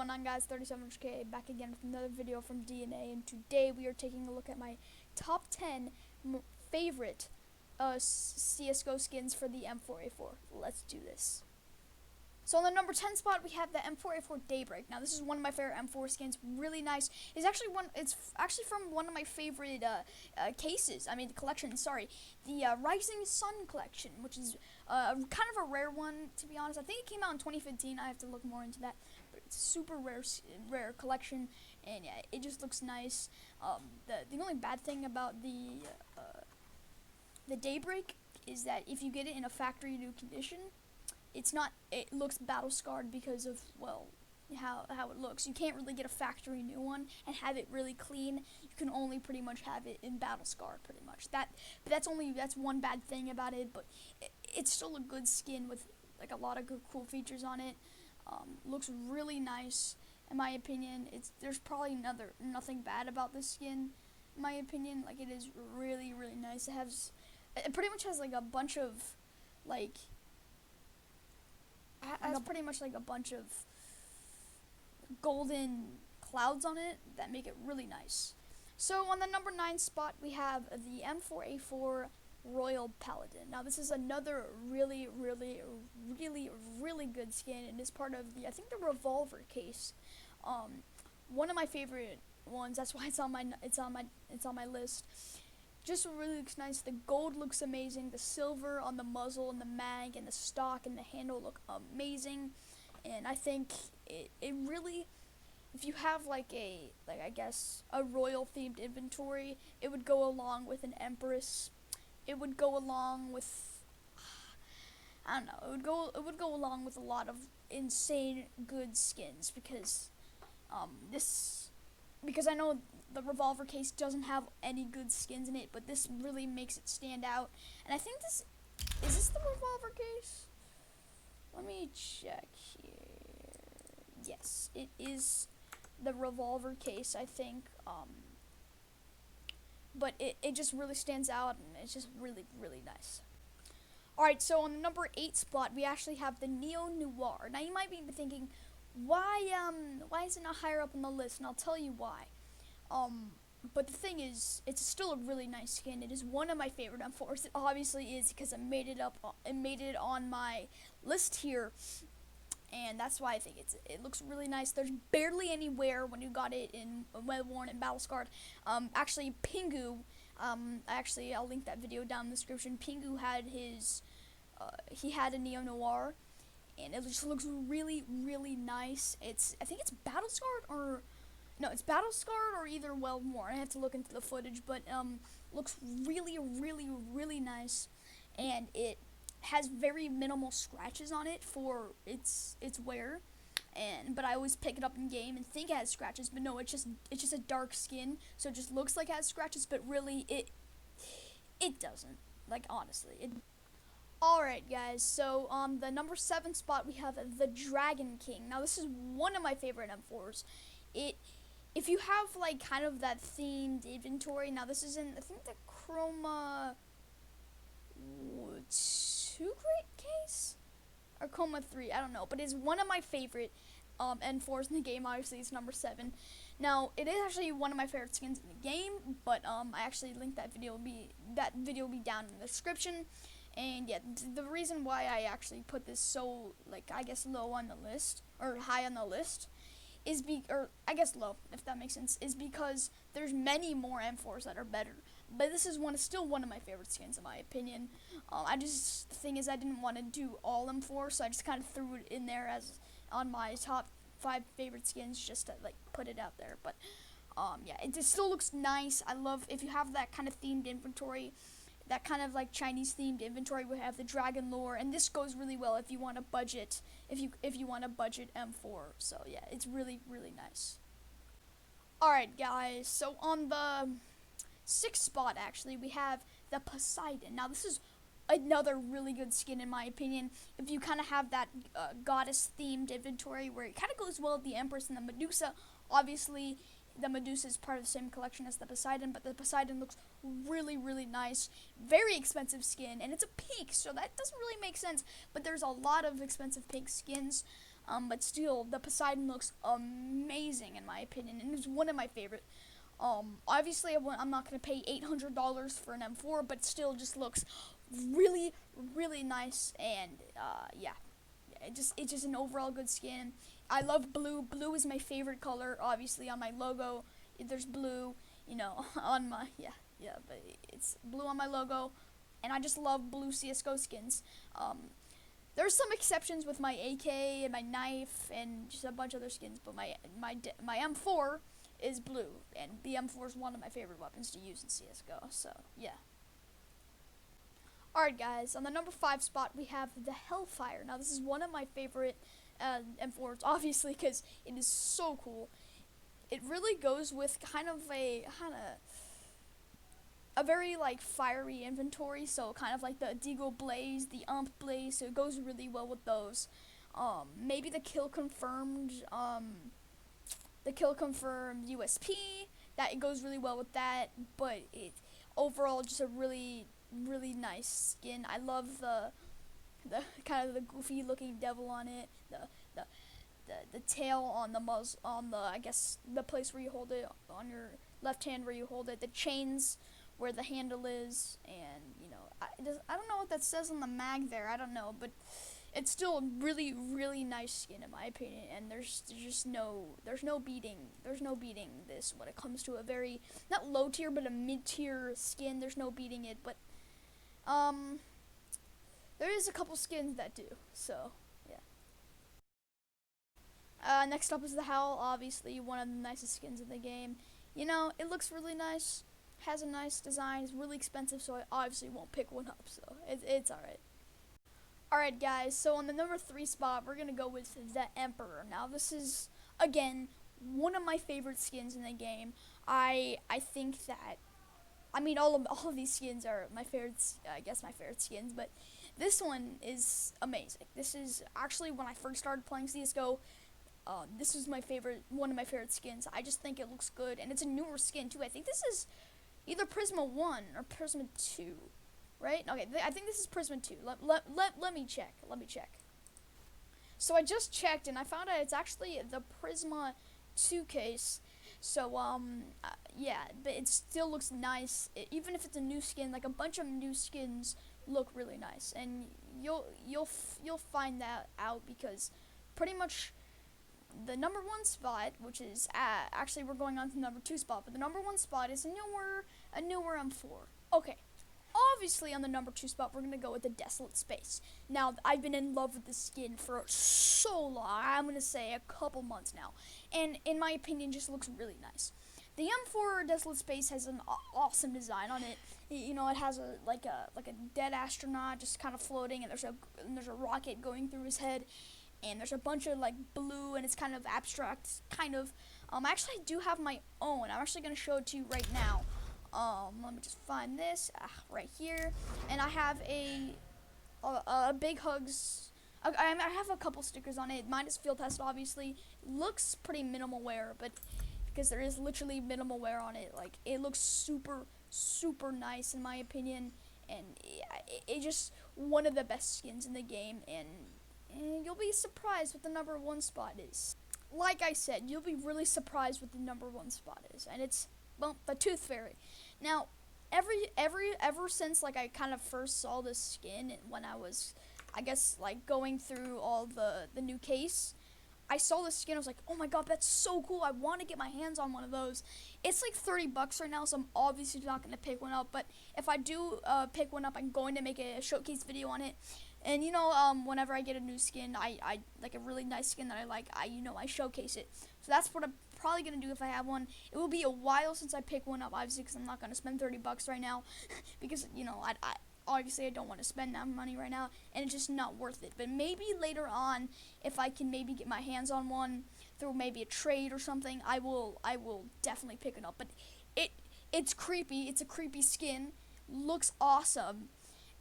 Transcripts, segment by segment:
going on, guys? 37k back again with another video from DNA, and today we are taking a look at my top 10 favorite CSGO skins for the M4A4. Let's do this. So on the number 10 spot, we have the M4A4 Daybreak. Now this is one of my favorite M4 skins. Really nice. It's actually from one of my favorite cases. I mean, the collection. Sorry, the Rising Sun collection, which is kind of a rare one, to be honest. I think it came out in 2015. I have to look more into that. But it's a super rare collection, and yeah, it just looks nice. The only bad thing about the Daybreak is that if you get it in a factory new condition, it looks battle scarred because of, well, how it looks. You can't really get a factory new one and have it really clean. You can only pretty much have it in battle scarred, pretty much. That's one bad thing about it, but it's still a good skin with like a lot of good cool features on it. Looks really nice in my opinion. There's probably nothing bad about this skin in my opinion. Like, it is really nice. It pretty much has like a bunch of like pretty much like a bunch of golden clouds on it that make it really nice. So on the number 9 spot, we have the M4A4 Royal Paladin. Now this is another really good skin, and it's part of the, I think, the revolver case. One of my favorite ones. That's why it's on my list. Just really looks nice. The gold looks amazing. The silver on the muzzle and the mag and the stock and the handle look amazing. And I think it really, if you have like I guess a royal themed inventory, it would go along with an empress. It would go along with, I don't know, it would go along with a lot of insane good skins, because because I know the revolver case doesn't have any good skins in it, but this really makes it stand out. And I think is this the revolver case? Let me check here. Yes, it is the revolver case, I think. But it just really stands out, and it's just really nice. Alright, so on the number 8 spot, we actually have the NeoNoir. Now you might be thinking, why is it not higher up on the list? And I'll tell you why. But the thing is, it's still a really nice skin. It is one of my favorite M4s. It obviously is, because it made it on my list here, and that's why I think it looks really nice. There's barely any wear when you got it in well worn and battle scarred. Actually, Pingu. Actually, I'll link that video down in the description. Pingu had he had a NeoNoir, and it just looks really nice. I think it's battle scarred, or no, it's battle scarred or either well worn. I have to look into the footage, but looks really nice, and it has very minimal scratches on it for its wear. But I always pick it up in game and think it has scratches, but no, it's just a dark skin, so it just looks like it has scratches, but really it doesn't. Like, honestly, Alright guys, so on the number 7 spot, we have the DragonKing. Now this is one of my favorite M4s. If you have like kind of that themed inventory, now this is in, I think, the Chroma 2 grade case? Or Chroma 3, I don't know, but it's one of my favorite M4s in the game. Obviously it's number 7. Now it is actually one of my favorite skins in the game, but I actually linked that video will be down in the description. And yeah, the reason why I actually put this so, like, I guess low on the list, or high on the list, is or I guess low, if that makes sense, is because there's many more M4s that are better. But this is still one of my favorite skins in my opinion. The thing is, I didn't want to do all M4s, so I just kind of threw it in there as on my top 5 favorite skins, just to like put it out there. But yeah, it just still looks nice. I love if you have that kind of themed inventory, that kind of like Chinese themed inventory. We have the dragon lore, and this goes really well if you want a budget, if you want a budget M4. So yeah, it's really nice. Alright guys, so on the 6th spot, actually, we have the Poseidon. Now this is another really good skin in my opinion. If you kind of have that goddess themed inventory where it kind of goes well with the Empress and the Medusa. Obviously the Medusa is part of the same collection as the Poseidon, but the Poseidon looks really nice. Very expensive skin, and it's a pink, so that doesn't really make sense, but there's a lot of expensive pink skins. but still, the Poseidon looks amazing in my opinion, and it's one of my favorite. Obviously, I'm not going to pay $800 for an M4, but still just looks really, really nice, and yeah, it's just an overall good skin. I love blue. Blue is my favorite color. Obviously, on my logo, there's blue. You know, on my but it's blue on my logo, and I just love blue CS:GO skins. There's some exceptions with my AK and my knife and just a bunch of other skins, but my M4 is blue, and the M4 is one of my favorite weapons to use in CS:GO. So yeah. Alright guys, on the number 5 spot we have the Hellfire. Now this is one of my favorite M4s, obviously, because it is so cool. It really goes with kind of a very like fiery inventory, so kind of like the Deagle Blaze, the Ump Blaze, so it goes really well with those. Maybe the kill confirmed USP, that it goes really well with that, but it overall just a really nice skin. I love the kind of the goofy looking devil on it, the tail on the on the, I guess, the place where you hold it on your left hand where you hold it, the chains where the handle is, and you know, I don't know what that says on the mag there, I don't know, but it's still a really nice skin in my opinion, and there's no beating this when it comes to a very, not low tier, but a mid tier skin. There's no beating it, but there is a couple skins that do, so yeah. Next up is the Howl, obviously one of the nicest skins in the game. You know, it looks really nice, has a nice design, it's really expensive, so I obviously won't pick one up, so it's alright. Alright guys, so on the number 3 spot, we're going to go with the Emperor. Now this is, again, one of my favorite skins in the game. I think that, I mean, all of these skins are my favorites, I guess my favorite skins, but this one is amazing. This is actually, when I first started playing CSGO, this was one of my favorite skins. I just think it looks good, and it's a newer skin too. I think this is either Prisma 1 or Prisma 2. Right? Okay, I think this is Prisma 2. Let me check. So I just checked, and I found out it's actually the Prisma 2 case. So, yeah, but it still looks nice. Even if it's a new skin, like a bunch of new skins look really nice. And you'll find that out, because pretty much the number 1 spot, which is, actually we're going on to the number 2 spot, but the number 1 spot is a newer M4. Okay. Obviously, on the number 2 spot, we're going to go with the Desolate Space. Now, I've been in love with this skin for so long. I'm going to say a couple months now. And in my opinion, just looks really nice. The M4 Desolate Space has an awesome design on it. You know, it has a dead astronaut just kind of floating, and there's a rocket going through his head. And there's a bunch of like blue, and it's kind of abstract, kind of. Actually, I do have my own. I'm actually going to show it to you right now. Let me just find this right here, and I have a big hugs. I have a couple stickers on it. Mine is field test, obviously. Looks pretty minimal wear, but because there is literally minimal wear on it, like it looks super nice in my opinion, and it's just one of the best skins in the game, and you'll be surprised what the number 1 spot is. Like I said, you'll be really surprised what the number 1 spot is, and it's, well, the Tooth Fairy. Now, ever since like I kind of first saw this skin when I was, I guess, like going through all the new case, I saw this skin. I was like, oh my god, that's so cool! I want to get my hands on one of those. It's like $30 right now, so I'm obviously not gonna pick one up. But if I do pick one up, I'm going to make a showcase video on it. And you know, whenever I get a new skin, I like a really nice skin that I like, I showcase it. So that's what I'm probably gonna do if I have one. It will be a while since I pick one up, obviously, because I'm not gonna spend $30 right now, because you know, I obviously I don't want to spend that money right now, and it's just not worth it. But maybe later on, if I can maybe get my hands on one through maybe a trade or something, I will definitely pick it up. But it's creepy. It's a creepy skin. Looks awesome.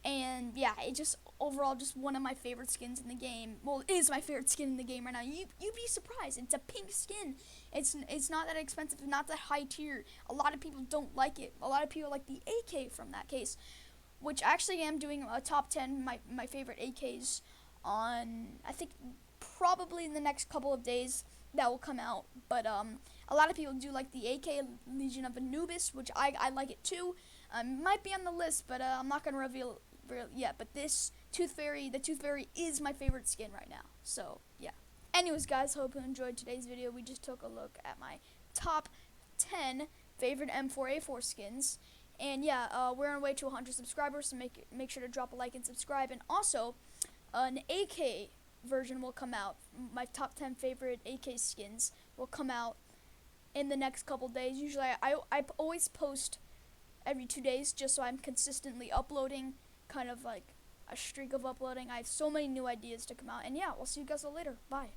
And yeah, it just overall just one of my favorite skins in the game. Well, it is my favorite skin in the game right now. You'd be surprised. It's a pink skin. It's not that expensive, not that high tier. A lot of people don't like it. A lot of people like the AK from that case, which actually I am doing a top 10 my favorite AKs on, I think probably in the next couple of days that will come out. But a lot of people do like the AK Legion of Anubis, which I like it too. Might be on the list, but I'm not gonna reveal yet. But this Tooth Fairy, the Tooth Fairy, is my favorite skin right now. So yeah. Anyways, guys, hope you enjoyed today's video. We just took a look at my top 10 favorite M4A4 skins. And yeah, we're on our way to 100 subscribers, so make sure to drop a like and subscribe. And also, an AK version will come out. My top 10 favorite AK skins will come out in the next couple days. Usually, I always post every 2 days, just so I'm consistently uploading, kind of like a streak of uploading. I have so many new ideas to come out. And yeah, we'll see you guys all later. Bye.